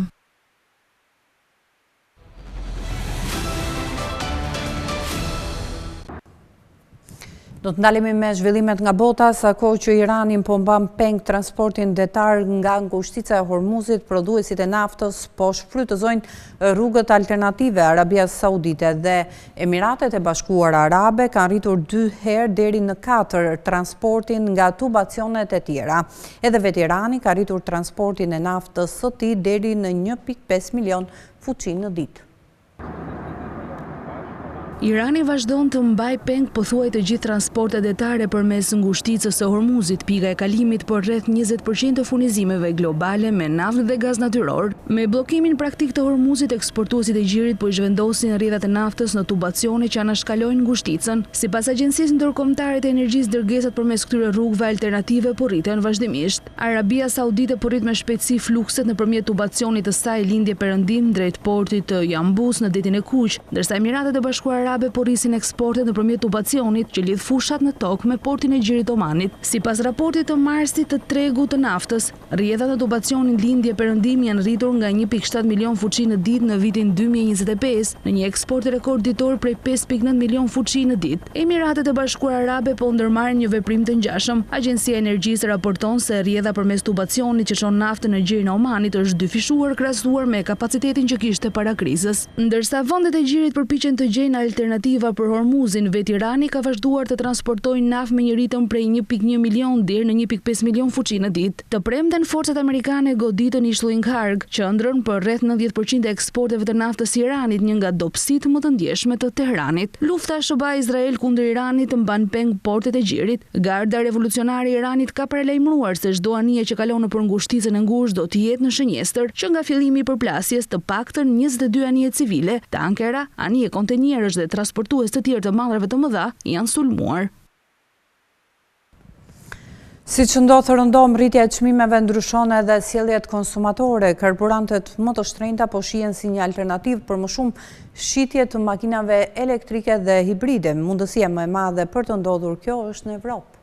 Do të ndalemi me zhvillimet nga bota, sa kohë që Irani po mban peng transportin detar nga ngushtica e Hormuzit, prodhuesit e naftës po shfrytëzojnë rrugët alternative. Arabia Saudite dhe Emiratet e Bashkuara Arabe kanë rritur 2 herë deri në 4 transportin nga tubacionet e tjera. Edhe vetë Irani ka rritur transportin e naftës së tij deri në 1.5 milion fuqi në ditë. Irani vazhdon të mbaj peng pothuaj të gjithë transportet detare përmes ngushticës së Hormuzit, pika e kalimit për rreth 20% të furnizimeve globale me naftë dhe gaz natyror. Me bllokimin praktik të Hormuzit, eksportuesit e gjirit po i zhvendosin rrjedhat e naftës në tubacione që anashkalojnë ngushticën. Sipas Agjencisë Ndërkombëtare të Energjisë, dërgesat përmes këtyre rrugëve alternative po rriten vazhdimisht. Arabia Saudite po rrit me shpejtësi flukset nëpërmjet tubacionit të saj lindje perëndim drejt portit të Jambus në detin e Kuq, ndërsa Emiratet e Bashkuara Arabe po rrisin eksportet nëpërmjet tubacionit që lidh fushat në tokë me portin e gjirit Omanit. Sipas raportit të marsit të tregut të naftës, rrjedhat në tubacionin lindje perëndim janë rritur nga 1.7 milion fuqi në ditë në vitin 2025 në një eksport rekord ditor prej 5.9 milion fuqi në ditë. Emiratet e Bashkuara Arabe po ndërmarrin një veprim të ngjashëm. Agjencia e Energjisë raporton se rrjedha përmes tubacionit që çon naftën në gjirin e Omanit është dyfishuar krahasuar me kapacitetin që kishte para krizës. Ndërsa vendet e gjirit përpiqen të gjejnë alternativa për Hormuzin, vetë Irani ka vazhduar të transportojë naftë me një ritëm prej 1.1 milion deri në 1.5 milion fuqi në ditë. Të premten forcat amerikane goditën Ishluing Harg, qendrën për rreth 90% e eksporteve të naftës së Iranit, një nga dobësitë më të ndjeshme të Teheranit. Lufta SBA-Izrael kundër Iranit mban peng portet e gjirit. Garda revolucionare e Iranit ka paralajmëruar se çdo anije që kalon nëpër ngushticën e ngushtë do të jetë në shënjestër, që nga fillimi i përplasjes të paktën 22 anije civile, tankera, anije kontenierësh dhe transportues të tjerë të mallareve të mëdha janë sulmuar. Siç ndodh rëndom, rritja e çmimeve ndryshon edhe sjelljet konsumatore. Karburantet më të shtrenjta po shihen si një alternativë për më shumë shitje të makinave elektrike dhe hibride. Mundësia më e madhe për të ndodhur kjo është në Evropë.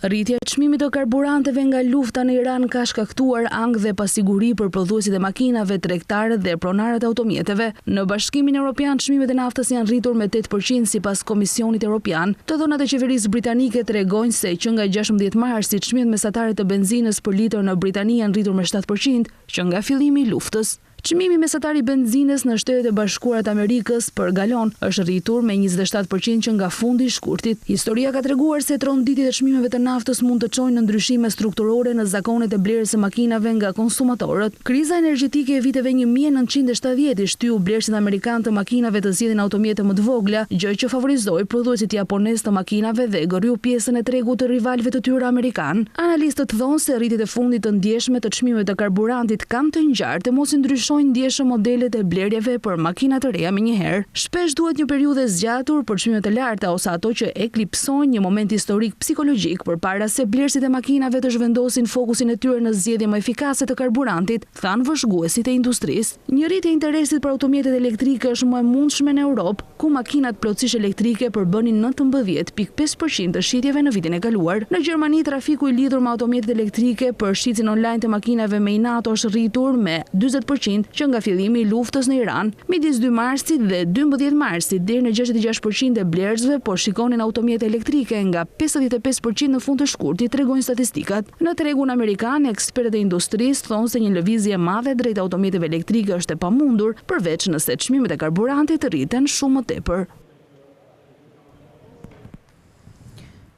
Rritja e çmimit të karburanteve nga lufta në Iran ka shkaktuar ankth dhe pasiguri për prodhuesit e makinave, tregtarët dhe pronarët e automjeteve. Në Bashkimin Evropian, çmimet e naftës janë rritur me 8% sipas Komisionit Evropian. Të dhënat e qeverisë britanike tregojnë se që nga 16 marsi çmimet mesatare të benzinës për litër në Britani janë rritur me 7%, që nga fillimi i luftës. Çmimi mesatar i benzinës në Shtetet e Bashkuara të Amerikës për galon është rritur me 27% që nga fundi i shkurtit. Historia ka treguar se tronditjet e çmimeve të naftës mund të çojnë në ndryshime strukturore në zakonet e blerjes së makinave nga konsumatorët. Kriza energjetike e viteve 1970 i shtyu blerësit amerikan të makinave të zgjedhin automjete më të vogla, gjë që favorizoi prodhuesit japonez të makinave dhe gërryu pjesën e tregut të rivalëve të tyre amerikan. Analistët thonë se rritjet e fundit të ndjeshme të çmimeve të karburantit kanë të ngjartë mos i ndryshojnë ndjeshëm modelet e blerjeve për makina të reja menjëherë. Shpesh duhet një periudhë e zgjatur për çmime të larta ose ato që eklipsojnë një moment historik psikologjik përpara se blerësit e makinave të zhvendosin fokusin e tyre në zgjedhje më efikase të karburantit, thanë vëzhguesit e industrisë. Një rritje e interesit për automjetet elektrike është më e mundshme në Europë, ku makinat plotësisht elektrike përbënin 19.5% të shitjeve në vitin e kaluar. Në Gjermani trafiku i lidhur me automjetet elektrike për shitjen online të makinave me inato është rritur me 40% që nga fillimi i luftës në Iran. Midis 2 marsit dhe 12 marsit, deri në 66% e blerësve po shikonin automjete elektrike nga 55% në fund të shkurtit, tregojnë statistikat. Në tregun amerikan, ekspertët e industrisë thonë se një lëvizje e madhe drejt automjeteve elektrike është e pamundur, përveç nëse çmimet e karburantit rriten shumë më tepër.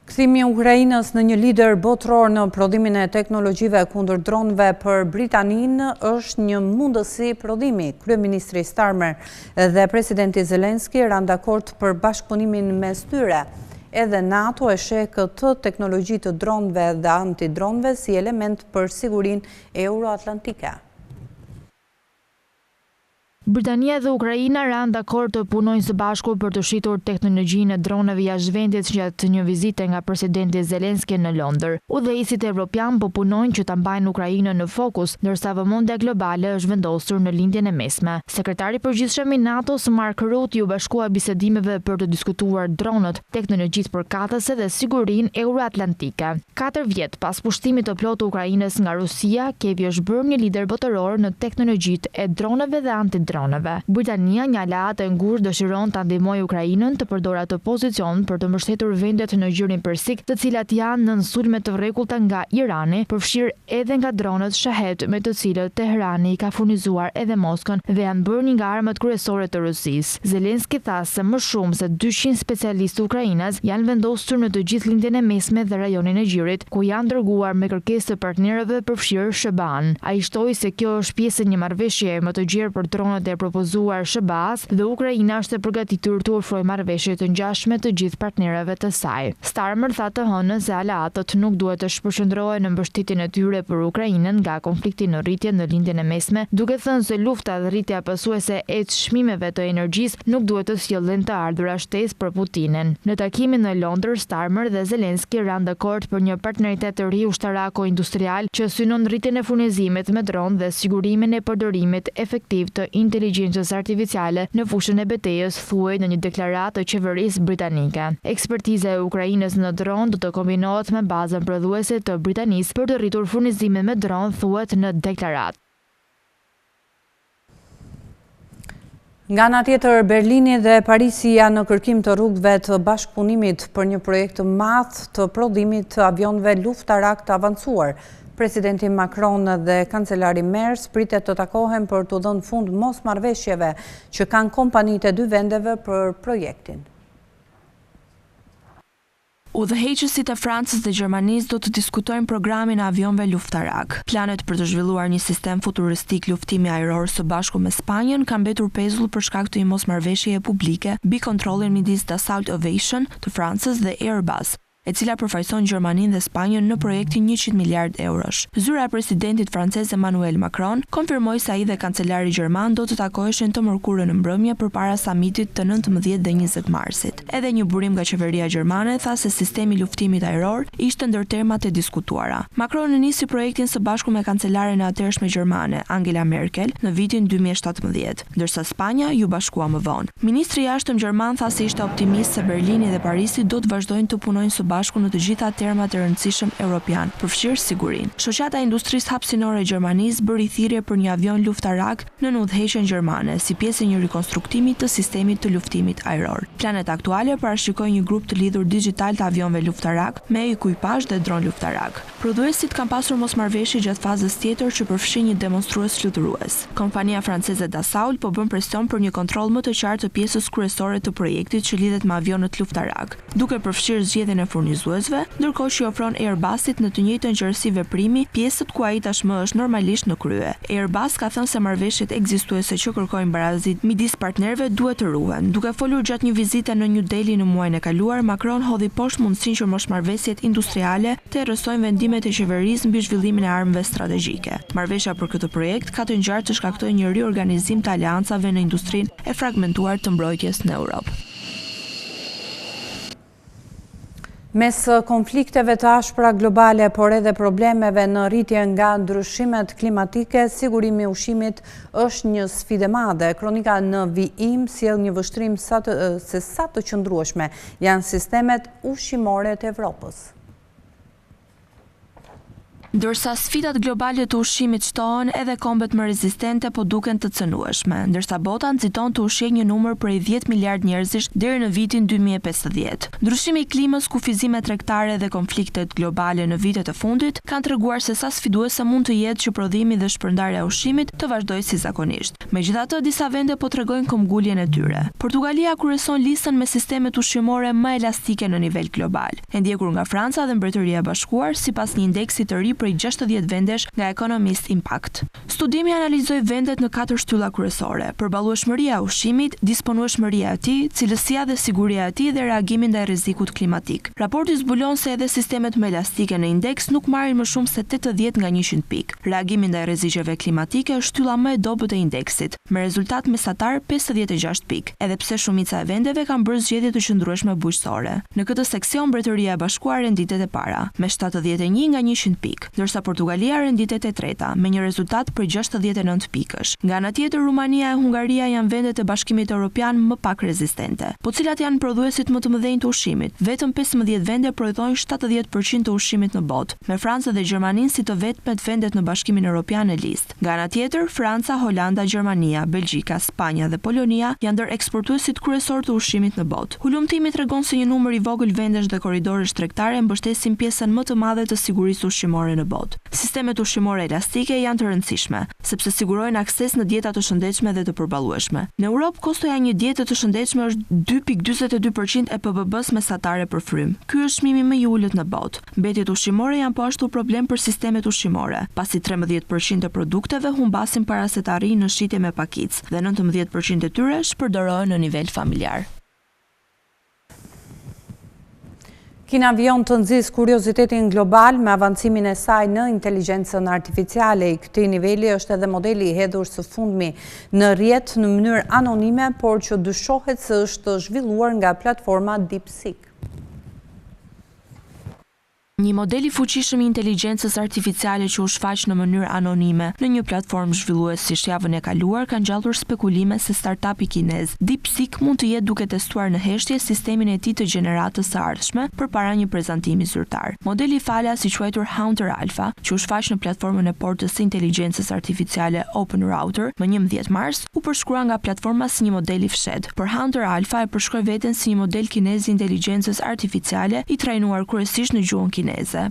Kthimi i Ukrainës në një lider botëror në prodhimin e teknologjive kundër dronëve për Britaninë është një mundësi prodhimi. Kryeministri Starmer dhe presidenti Zelenski ranë dakord për bashkëpunimin mes tyre. Edhe NATO e sheh këtë teknologji të dronëve dhe antidronëve si element për sigurinë euroatlantike. Britania dhe Ukraina ranë dakord të punojnë së bashku për të shitur teknologjinë e dronëve jashtë vendit gjatë një vizite nga presidenti Zelenski në Londër. Udhëheqësit evropian po punojnë që ta mbajnë Ukrainën në fokus, ndërsa vëmendja globale është vendosur në lindjen e mesme. Sekretari i përgjithshëm i NATO-s Mark Rutte u bashkua bisedimeve për të diskutuar dronët, teknologjitë përkatëse dhe sigurinë euroatlantike. 4 vjet pas pushtimit të plotë të Ukrainës nga Rusia, Kievi është bërë një lider botëror në teknologjitë e dronëve dhe antidronëve. Britania, një aleat e ngurtë, dëshiron ta ndihmojë Ukrainën të përdorë atë pozicion për të mbështetur vendet në gjirin persik, të cilat janë në sulme të rregullta nga Irani, përfshirë edhe nga dronët Shahed, me të cilët Teherani i ka furnizuar edhe Moskën dhe janë bërë një nga armët kryesore të Rusisë. Zelenski tha se më shumë se 200 specialistë ukrainas janë vendosur në të gjithë lindjen e mesme dhe rajonin e gjirit, ku janë dërguar me kërkesë të partnerëve përfshirë Shëban. Ai shtoi se kjo është pjesë e një marrëveshje më të gjerë për dronët e propozuar Shëbas dhe Ukraina është e përgatitur të ofrojë marrëveshje të ngjashme të gjithë partnerëve të saj. Starmer tha të hënën se aleatët nuk duhet të shpërqendrohen në mbështetjen e tyre për Ukrainën nga konflikti në rritje në lindjen e mesme, duke thënë se lufta dhe rritja pësuese e çmimeve të energjisë nuk duhet të sjellin të ardhura shtesë për Putinin. Në takimin në Londër, Starmer dhe Zelenski ranë dakord për një partneritet të ri ushtarako-industrial që synon rritjen e furnizimit me dronë dhe sigurimin e përdorimit efektiv të inteligjencës artificiale në fushën e betejës, thuaj në një deklaratë të qeverisë britanike. Ekspertiza e Ukrainës në dronë do të kombinohet me bazën prodhuese të Britanisë për të rritur furnizimin me dronë, thuhet në deklaratë. Nga ana tjetër, Berlini dhe Parisi janë në kërkim të rrugëve të bashkëpunimit për një projekt të madh të prodhimit të avionëve luftarak të avancuar. Presidenti Macron dhe kancelari Merz pritet të takohen për të dhënë fund mosmarrëveshjeve që kanë kompanitë e dy vendeve për projektin. Udhëheqësit e Francës dhe Gjermanisë do të diskutojnë programin e avionëve luftarak. Planet për të zhvilluar një sistem futuristik luftimi ajror së bashku me Spanjën kanë mbetur pezull për shkak të një mosmarrëveshjeje publike mbi kontrollin midis Dassault Aviation të Francës dhe Airbus, e cila përfaqëson Gjermaninë dhe Spanjën në projektin 100 miliard eurosh. Zyra e presidentit francez Emmanuel Macron konfirmoi se ai dhe kancelari gjerman do të takoheshin të mërkurën në mbrëmje përpara samitit të 19 dhe 20 marsit. Edhe një burim nga qeveria gjermane tha se sistemi i luftimit ajror ishte ndër temat e diskutuara. Macron nisi projektin së bashku me kancelaren e atëhershme gjermane Angela Merkel në vitin 2017, ndërsa Spanja ju bashkua më vonë. Ministri i jashtëm gjerman tha se ishte optimist se Berlini dhe Parisi do të vazhdojnë të punojnë së bashku Bashku në të gjitha termat e rëndësishëm evropian, përfshirë sigurinë. Shoqata e industrisë hapësinore e Gjermanisë bëri thirrje për një avion luftarak në udhëheqjen gjermane si pjesë e një rikonstruktimi të sistemit të luftimit ajror. Planet aktuale parashikojnë një grup të lidhur digjital të avionëve luftarak me ekuipazh dhe dron luftarak. Prodhuesit kanë pasur mosmarrëveshje gjatë fazës tjetër që përfshin një demonstrues fluturues. Kompania franceze Dassault po bën presion për një kontroll më të qartë të pjesës kryesore të projektit që lidhet me avionët luftarak, duke përfshirë zgjedhjen e furnizuesve, ndërkohë që ofron Airbusit në të njëjtën gjërësi veprimi pjesët ku ai tashmë është normalisht në krye. Airbus ka thënë se marrëveshjet ekzistuese që kërkojnë barazit midis partnerëve duhet të ruhen. Duke folur gjatë një vizite në New Delhi në muajin e kaluar, Macron hodhi poshtë mundësinë që mosmarrëveshjet industriale të errësojnë vendimet e qeverisë mbi zhvillimin e armëve strategjike. Marrëveshja për këtë projekt ka të ngjarë të shkaktojë një riorganizim të aleancave në industrinë e fragmentuar të mbrojtjes në Europë. Mes konflikteve të ashpra globale, por edhe problemeve në rritje nga ndryshimet klimatike, sigurimi i ushqimit është një sfidë e madhe. Kronika në vijim sjell një vështrim sa të qëndrueshme janë sistemet ushqimore të Evropës. Ndërsa sfidat globale të ushqimit shtohen, edhe kombet më rezistente po duken të cënueshme, ndërsa bota nxiton të ushqejë një numër prej 10 miliard njerëzish deri në vitin 2050. Ndryshimi i klimës, kufizimet tregtare dhe konfliktet globale në vitet e fundit kanë treguar se sa sfiduese mund të jetë që prodhimi dhe shpërndarja e ushqimit të vazhdojë si zakonisht. Megjithatë, disa vende po tregojnë këmbguljen e tyre. Portugalia kryeson listën me sistemet ushqimore më elastike në nivel global, e ndjekur nga Franca dhe Mbretëria e Bashkuar sipas një indeksi të ri prej 60 vendesh nga Economist Impact. Studimi analizoi vendet në 4 shtylla kryesore: përballueshmëria e ushqimit, disponueshmëria e tij, cilësia dhe siguria e tij dhe reagimi ndaj rrezikut klimatik. Raporti zbulon se edhe sistemet më elastike në indeks nuk marrin më shumë se 80 nga 100 pikë. Reagimi ndaj rrezikeve klimatike është shtylla më e dobët e indeksit, me rezultat mesatar 56 pikë, edhe pse shumica e vendeve kanë bërë zgjedhje të qëndrueshme bujqësore. Në këtë seksion Mbretëria e Bashkuar renditet e para, me 71 nga 100 pikë, ndërsa Portugalia renditet e treta, me një rezultat për 69 pikësh. Nga ana tjetër, Rumania e Hungaria janë vendet e Bashkimit Evropian më pak rezistente. Po cilat janë prodhuesit më të mëdhenj të ushqimit? Vetëm 15 vende prodhojnë 70% të ushqimit në botë, me Francën dhe Gjermaninë si të vetmet vendet në Bashkimin Evropian në listë. Nga ana tjetër, Franca, Holanda, Gjermania, Belgjika, Spanja dhe Polonia janë ndër eksportuesit kryesor të ushqimit në botë. Hulumtimi tregon se një numër i vogël vendesh dhe korridoresh tregtare mbështesin pjesën më të madhe të sigurisë ushqimore në botë. Sistemet ushqimore elastike janë të rëndësishme, sepse sigurojnë akses në dieta të shëndetshme dhe të përballueshme. Në Europë, kostoja e një diete të shëndetshme është 2.42% e PBB-s mesatare për frym. Ky është çmimi më i ulët në botë. Mbetjet ushqimore janë po ashtu problem për sistemet ushqimore, pasi 13% e produkteve humbasin para se të arrijnë në shitje me pakicë dhe 19% e tyre shpërdoren në nivel familjar. Kina vion të nxis kuriozitetin global me avancimin e saj në inteligjencën artificiale. I këtij niveli është edhe modeli i hedhur së fundmi në rrjet në mënyrë anonime, por që dyshohet se është zhvilluar nga platforma DeepSeek. Një model i fuqishëm i inteligjencës artificiale që u shfaq në mënyrë anonime në një platformë zhvilluesisht javën e kaluar kanë ngjallur spekulime se startupi kinez DeepSeek mund të jetë duke testuar në heshtje sistemin e tij të gjeneratës së ardhshme përpara një prezantimi zyrtar. Modeli i falas i quajtur Hunter Alpha, që u shfaq në platformën e portës së inteligjencës artificiale OpenRouter më 11 mars, u përshkrua nga platforma si një model i fshehtë. Por Hunter Alpha e përshkroi veten si një model kinez i inteligjencës artificiale i trajnuar kryesisht në gjuhën kineze,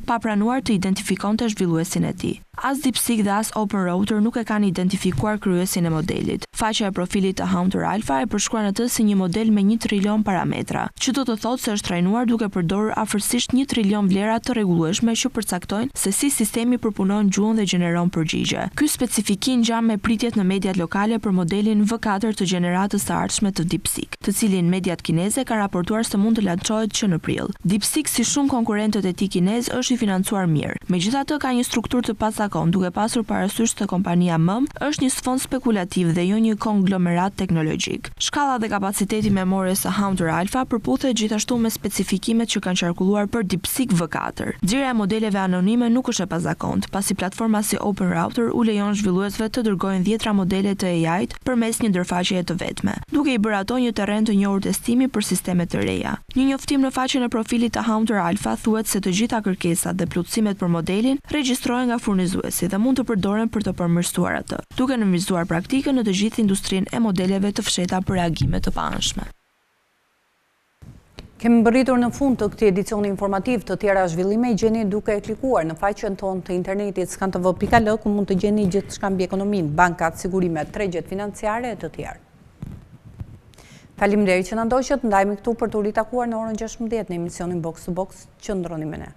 pa pranuar të identifikonte zhvilluesin e tij. As DeepSeek dhe as OpenRouter nuk e kanë identifikuar krijuesin e modelit. Faqja e profilit të Hunter Alpha e përshkruan atë si një model me 1 trilion parametra, që do të thotë se është trajnuar duke përdorur afërsisht 1 trilion vlera të rregullueshme që përcaktojnë se si sistemi përpunon gjuhën dhe gjeneron përgjigje. Ky specifikim ngjan me pritjet në mediat lokale për modelin V4 të gjeneratës së ardhshme të DeepSeek, të cilin mediat kineze kanë raportuar se mund të lançohet që në prill. DeepSeek, si shumë konkurrentët e tij kinez, është i financuar mirë. Megjithatë, ka një strukturë të zakon, duke pasur parasysh se kompania MMM është një sfond spekulativ dhe jo një konglomerat teknologjik. Shkalla dhe kapaciteti memore së Hunter Alpha përputhet gjithashtu me specifikimet që kanë qarkulluar për DeepSeek V4. Nxjerrja e modeleve anonime nuk është e pazakontë, pasi platforma si OpenRouter u lejon zhvilluesve të dërgojnë 10 modele të AI-t përmes një ndërfaqeje të vetme, duke i bërë ato një terren të njohur testimi për sisteme të reja. Një njoftim në faqen e profilit të Hunter Alpha thuhet se të gjitha kërkesat dhe plotësimet për modelin regjistrohen nga furnizuesi dhe mund të përdoren për të përmirësuar atë, duke nënvizuar praktikën në të gjithë industrinë e modeleve të fshehta për reagime të paanshme. Kemi mbërritur në fund të këtij edicioni informativ. Të tjera zhvillime i gjeni duke klikuar në faqen tonë të internetit skantv.al, ku mund të gjeni gjithçka mbi ekonominë, bankat, sigurimet, tregjet financiare e të tjerë. Faleminderit që na ndoqët, ndajemi këtu për të ritakuar në orën 16 në emisionin Box to Box. Qëndroni me ne.